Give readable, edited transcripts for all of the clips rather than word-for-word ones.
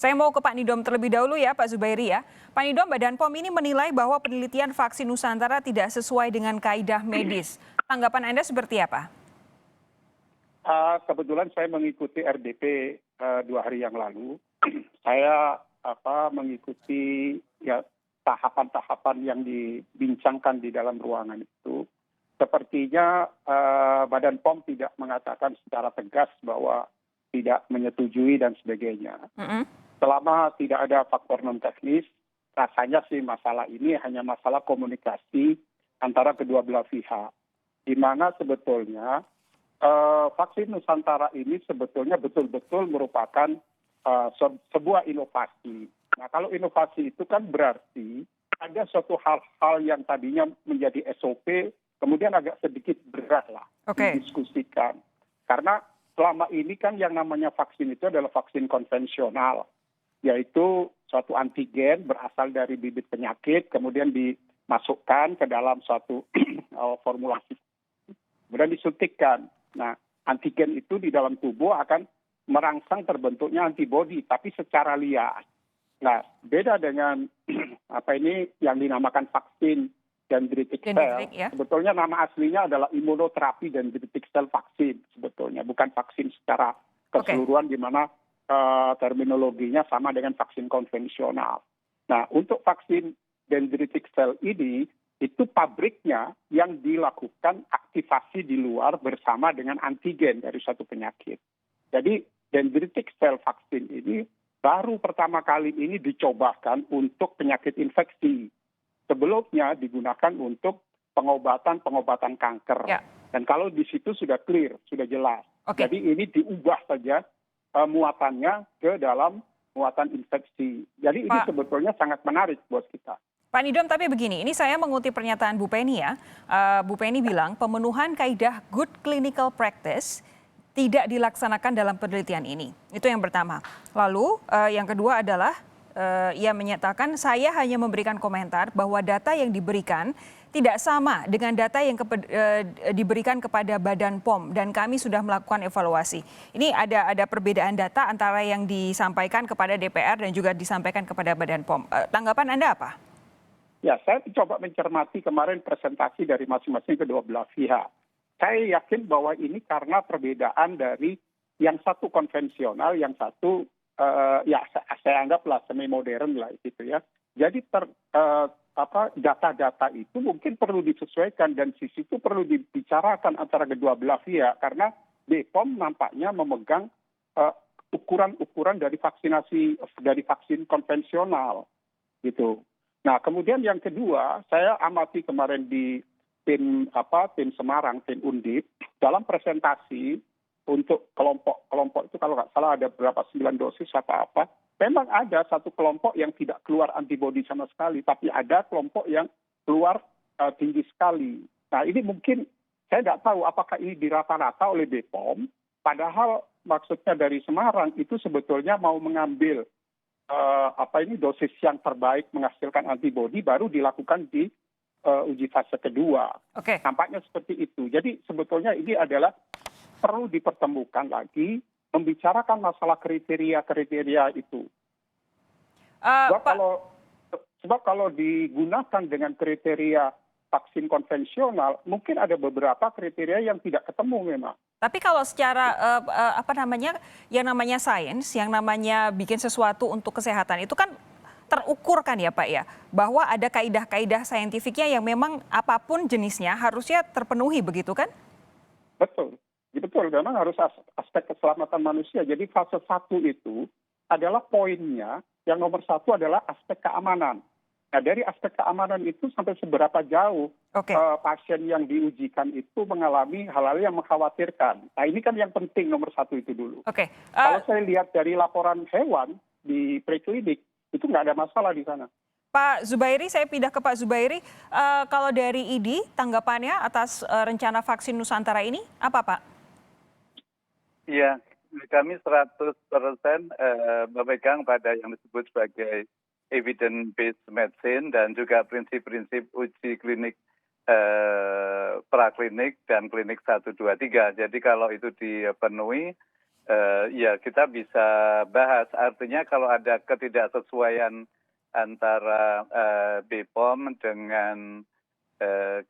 Saya mau ke Pak Nidom terlebih dahulu ya, Pak Zubairi ya. Pak Nidom, Badan POM ini menilai bahwa penelitian vaksin Nusantara tidak sesuai dengan kaidah medis. Tanggapan Anda seperti apa? Kebetulan saya mengikuti RDP 2 hari yang lalu. Saya mengikuti ya tahapan-tahapan yang dibincangkan di dalam ruangan itu. Sepertinya Badan POM tidak mengatakan secara tegas bahwa tidak menyetujui dan sebagainya. Selama tidak ada faktor non teknis, rasanya sih masalah ini hanya masalah komunikasi antara kedua belah pihak. Di mana sebetulnya vaksin Nusantara ini sebetulnya betul-betul merupakan sebuah inovasi. Nah, kalau inovasi itu kan berarti ada suatu hal-hal yang tadinya menjadi SOP, kemudian agak sedikit berat lah didiskusikan. Karena selama ini kan yang namanya vaksin itu adalah vaksin konvensional, yaitu suatu antigen berasal dari bibit penyakit, kemudian dimasukkan ke dalam suatu formulasi, kemudian disuntikkan. Nah, antigen itu di dalam tubuh akan merangsang terbentuknya antibodi, tapi secara liar. Nah, beda dengan yang dinamakan vaksin dendritic cell. Ya? Sebetulnya nama aslinya adalah imunoterapi dendritic cell vaksin sebetulnya, bukan vaksin secara keseluruhan di mana terminologinya sama dengan vaksin konvensional. Nah, untuk vaksin dendritic cell ini, itu pabriknya yang dilakukan aktivasi di luar bersama dengan antigen dari suatu penyakit. Jadi dendritic cell vaksin ini baru pertama kali ini dicobakan untuk penyakit infeksi. Sebelumnya digunakan untuk pengobatan kanker. Ya. Dan kalau di situ sudah clear, sudah jelas. Jadi ini diubah saja muatannya ke dalam muatan infeksi. Jadi ini sebetulnya sangat menarik buat kita. Pak Nidom, tapi begini, ini saya mengutip pernyataan Bu Penny ya. Bu Penny bilang pemenuhan kaidah good clinical practice tidak dilaksanakan dalam penelitian ini. Itu yang pertama. Lalu yang kedua adalah ia menyatakan saya hanya memberikan komentar bahwa data yang diberikan tidak sama dengan data yang diberikan kepada Badan POM dan kami sudah melakukan evaluasi. Ini ada perbedaan data antara yang disampaikan kepada DPR dan juga disampaikan kepada Badan POM. Tanggapan Anda apa? Ya, saya coba mencermati kemarin presentasi dari masing-masing kedua belah pihak. Saya yakin bahwa ini karena perbedaan dari yang satu konvensional, yang satu saya anggaplah semi modern lah gitu ya. Jadi data-data itu mungkin perlu disesuaikan dan sisi itu perlu dibicarakan antara kedua belah pihak karena BPOM nampaknya memegang ukuran-ukuran dari vaksin konvensional gitu. Nah, kemudian yang kedua, saya amati kemarin di tim Semarang, tim Undip dalam presentasi untuk kelompok itu kalau nggak salah ada berapa 9 dosis apa. Memang ada satu kelompok yang tidak keluar antibodi sama sekali, tapi ada kelompok yang keluar tinggi sekali. Nah, ini mungkin saya tidak tahu apakah ini dirata-rata oleh BPOM, padahal maksudnya dari Semarang itu sebetulnya mau mengambil dosis yang terbaik menghasilkan antibodi baru dilakukan di uji fase kedua. Nampaknya seperti itu. Jadi sebetulnya ini adalah perlu dipertemukan lagi, membicarakan masalah kriteria itu. Sebab kalau digunakan dengan kriteria vaksin konvensional, mungkin ada beberapa kriteria yang tidak ketemu memang. Tapi kalau secara yang namanya sains, yang namanya bikin sesuatu untuk kesehatan itu kan terukur kan ya Pak ya, bahwa ada kaidah-kaidah saintifiknya yang memang apapun jenisnya harusnya terpenuhi begitu kan? Betul, memang harus aspek keselamatan manusia. Jadi fase 1 itu adalah poinnya, yang nomor 1 adalah aspek keamanan. Nah, dari aspek keamanan itu sampai seberapa jauh pasien yang diujikan itu mengalami hal-hal yang mengkhawatirkan. Nah, ini kan yang penting nomor 1 itu dulu. Kalau saya lihat dari laporan hewan di preklinik, itu nggak ada masalah di sana. Pak Zubairi, saya pindah ke Pak Zubairi. Kalau dari ID, tanggapannya atas rencana vaksin Nusantara ini apa Pak? Iya, kami 100% memegang pada yang disebut sebagai evidence-based medicine dan juga prinsip-prinsip uji klinik praklinik dan klinik 1, 2, 3. Jadi kalau itu dipenuhi, ya kita bisa bahas. Artinya kalau ada ketidaksesuaian antara BPOM dengan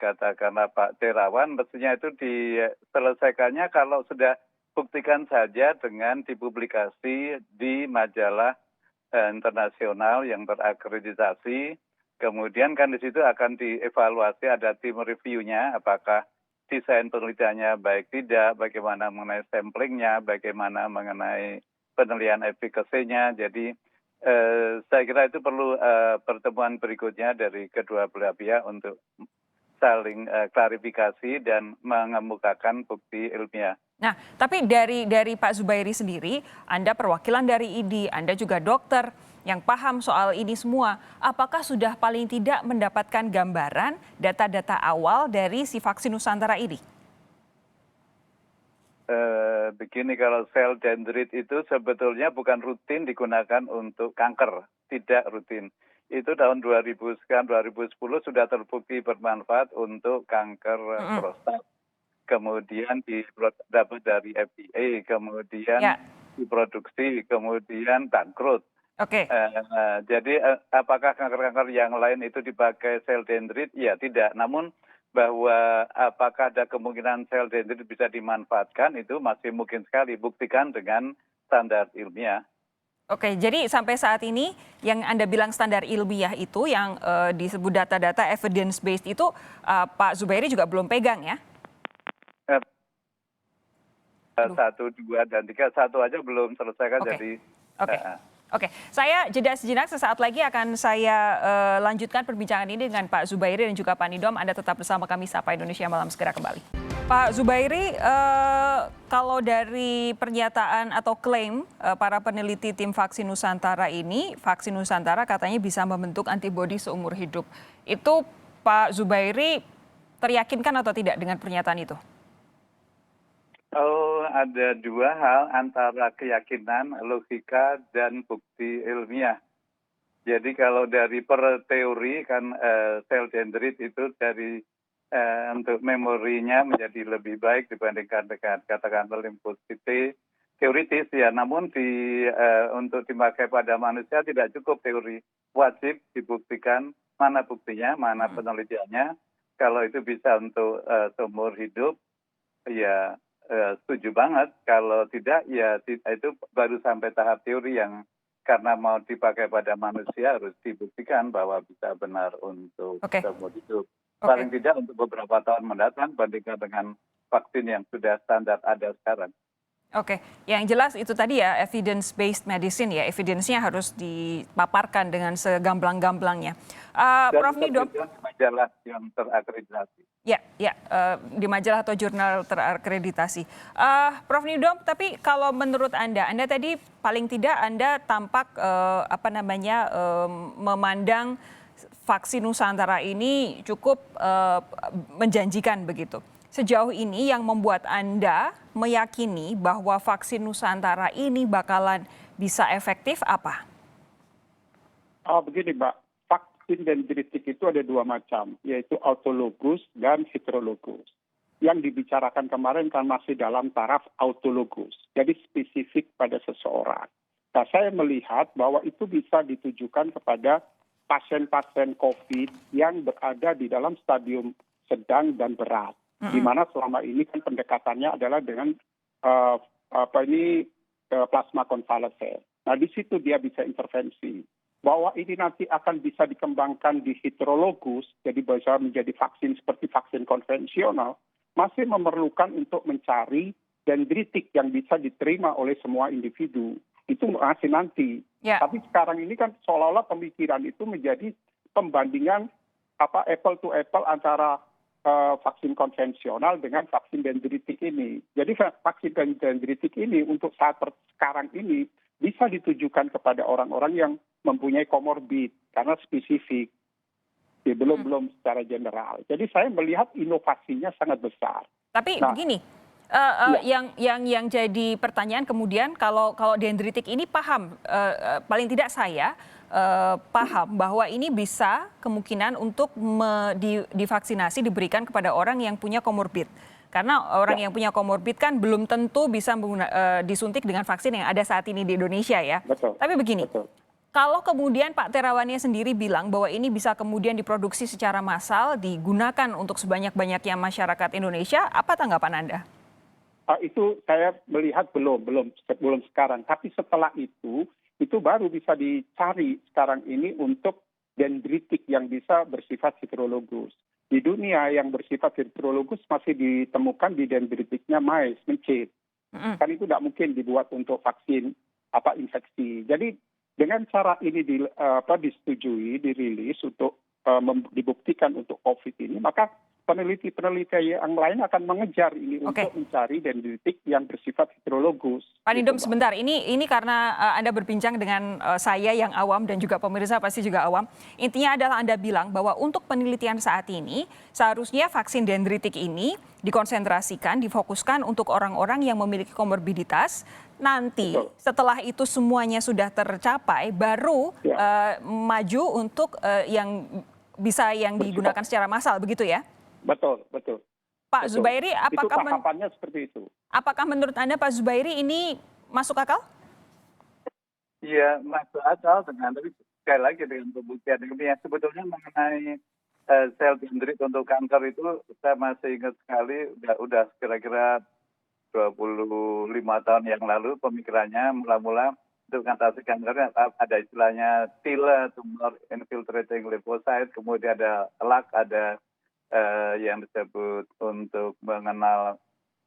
katakanlah Pak Terawan, mestinya itu diselesaikannya kalau sudah buktikan saja dengan dipublikasi di majalah internasional yang terakreditasi. Kemudian kan di situ akan dievaluasi, ada tim reviewnya, apakah desain penelitiannya baik tidak, bagaimana mengenai samplingnya, bagaimana mengenai penilaian efikasinya. Jadi saya kira itu perlu pertemuan berikutnya dari kedua belah pihak untuk saling klarifikasi dan mengemukakan bukti ilmiah. Nah, tapi dari Pak Zubairi sendiri, Anda perwakilan dari ID, Anda juga dokter yang paham soal ini semua. Apakah sudah paling tidak mendapatkan gambaran data-data awal dari si vaksin Nusantara ini? Begini, kalau sel dendrit itu sebetulnya bukan rutin digunakan untuk kanker, tidak rutin. Itu tahun 2010 sudah terbukti bermanfaat untuk kanker prostat. Kemudian dapat dari FDA, kemudian diproduksi, kemudian bangkrut. Oke. Jadi apakah kanker-kanker yang lain itu dipakai sel dendrit? Ya tidak. Namun bahwa apakah ada kemungkinan sel dendrit bisa dimanfaatkan itu masih mungkin sekali. Buktikan dengan standar ilmiah. Oke, jadi sampai saat ini yang Anda bilang standar ilmiah itu yang disebut data-data evidence based itu Pak Zubairi juga belum pegang ya? 1, 2, dan 3, 1 aja belum selesaikan. Jadi Oke, saya jeda sejenak, sesaat lagi akan saya lanjutkan perbincangan ini dengan Pak Zubairi dan juga Pak Nidom. Anda tetap bersama kami, Sapa Indonesia Malam segera kembali. Pak Zubairi, kalau dari pernyataan atau klaim para peneliti tim vaksin Nusantara ini, vaksin Nusantara katanya bisa membentuk antibodi seumur hidup. Itu Pak Zubairi teryakinkan atau tidak dengan pernyataan itu? Oh, ada dua hal antara keyakinan, logika, dan bukti ilmiah. Jadi kalau dari per teori kan sel dendrit itu dari untuk memorinya menjadi lebih baik dibandingkan dengan katakanlah limfosite teoritis ya. Namun untuk dipakai pada manusia tidak cukup teori, wajib dibuktikan mana buktinya, mana penelitiannya. Kalau itu bisa untuk seumur hidup, ya setuju banget. Kalau tidak, ya itu baru sampai tahap teori yang karena mau dipakai pada manusia harus dibuktikan bahwa bisa benar untuk seumur hidup. Paling tidak untuk beberapa tahun mendatang bandingkan dengan vaksin yang sudah standar ada sekarang. Oke, yang jelas itu tadi ya evidence based medicine ya, evidence-nya harus dipaparkan dengan segamblang-gamblangnya. Prof Nidom, majalah yang terakreditasi. Ya, di majalah atau jurnal terakreditasi. Prof Nidom, tapi kalau menurut Anda tadi paling tidak Anda tampak memandang vaksin Nusantara ini cukup menjanjikan begitu. Sejauh ini yang membuat Anda meyakini bahwa vaksin Nusantara ini bakalan bisa efektif apa? Begini Mbak, vaksin dendritik itu ada dua macam, yaitu autologus dan heterologus. Yang dibicarakan kemarin kan masih dalam taraf autologus, jadi spesifik pada seseorang. Nah, saya melihat bahwa itu bisa ditujukan kepada pasien-pasien COVID yang berada di dalam stadium sedang dan berat. Di mana selama ini kan pendekatannya adalah dengan plasma konvalesen. Nah, di situ dia bisa intervensi. Bahwa ini nanti akan bisa dikembangkan di heterologus, jadi bisa menjadi vaksin seperti vaksin konvensional, masih memerlukan untuk mencari dendritik yang bisa diterima oleh semua individu. Itu masih nanti. Tapi sekarang ini kan seolah-olah pemikiran itu menjadi pembandingan apple to apple antara vaksin konvensional dengan vaksin dendritik ini. Jadi vaksin dendritik ini untuk saat sekarang ini bisa ditujukan kepada orang-orang yang mempunyai komorbid karena spesifik. Belum secara general. Jadi saya melihat inovasinya sangat besar. Tapi begini, yang jadi pertanyaan kemudian kalau dendritik ini paham, paling tidak saya paham bahwa ini bisa kemungkinan untuk divaksinasi diberikan kepada orang yang punya komorbid. Karena orang yang punya komorbid kan belum tentu bisa disuntik dengan vaksin yang ada saat ini di Indonesia ya. Betul. Tapi begini, Betul. kalau kemudian Pak Terawannya sendiri bilang bahwa ini bisa kemudian diproduksi secara massal, digunakan untuk sebanyak-banyaknya masyarakat Indonesia, apa tanggapan Anda? Itu saya melihat belum sekarang. Tapi setelah itu baru bisa dicari sekarang ini untuk dendritik yang bisa bersifat heterologus. Di dunia yang bersifat heterologus masih ditemukan di dendritiknya mais, mencit. Kan itu tidak mungkin dibuat untuk vaksin infeksi. Jadi dengan cara ini disetujui, dirilis untuk dibuktikan untuk COVID ini, maka peneliti-peneliti yang lain akan mengejar ini untuk mencari dendritik yang bersifat heterologus. Pak Nidom, sebentar, ini karena Anda berbincang dengan saya yang awam dan juga pemirsa pasti juga awam. Intinya adalah Anda bilang bahwa untuk penelitian saat ini, seharusnya vaksin dendritik ini dikonsentrasikan, difokuskan untuk orang-orang yang memiliki komorbiditas. Nanti setelah itu semuanya sudah tercapai, baru maju untuk yang digunakan secara massal, begitu ya? Betul. Pak Zubairi, apakah tahapannya seperti itu? Apakah menurut Anda Pak Zubairi ini masuk akal? Iya, masuk akal tapi sekali lagi dengan pembuktian ilmiah sebetulnya mengenai sel dendrit untuk kanker itu saya masih ingat sekali udah kira-kira 25 tahun yang lalu pemikirannya mula-mula untuk mengatasi kanker ada istilahnya TIL, tumor infiltrating lymphocyte, kemudian ada LAC, ada yang disebut untuk mengenal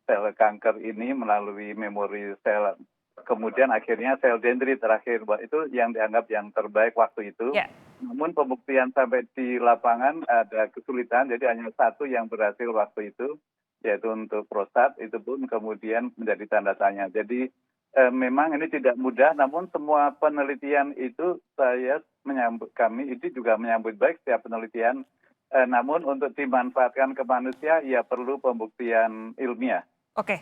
sel kanker ini melalui memori sel. Kemudian akhirnya sel dendrit terakhir, itu yang dianggap yang terbaik waktu itu. Namun pembuktian sampai di lapangan ada kesulitan, jadi hanya satu yang berhasil waktu itu, yaitu untuk prostat, itu pun kemudian menjadi tanda tanya. Jadi memang ini tidak mudah, namun semua penelitian itu kami itu juga menyambut baik setiap penelitian. Namun untuk dimanfaatkan ke manusia, ya perlu pembuktian ilmiah. Oke,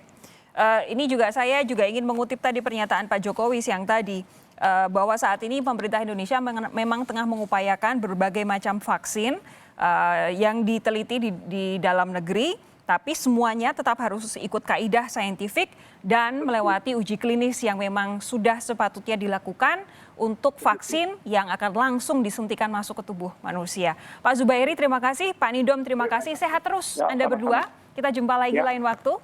ini saya juga ingin mengutip tadi pernyataan Pak Jokowi siang tadi, bahwa saat ini pemerintah Indonesia memang tengah mengupayakan berbagai macam vaksin yang diteliti di dalam negeri, tapi semuanya tetap harus ikut kaidah saintifik dan melewati uji klinis yang memang sudah sepatutnya dilakukan untuk vaksin yang akan langsung disuntikan masuk ke tubuh manusia. Pak Zubairi, terima kasih. Pak Nidom, terima kasih. Sehat terus Anda berdua. Kita jumpa lagi lain waktu.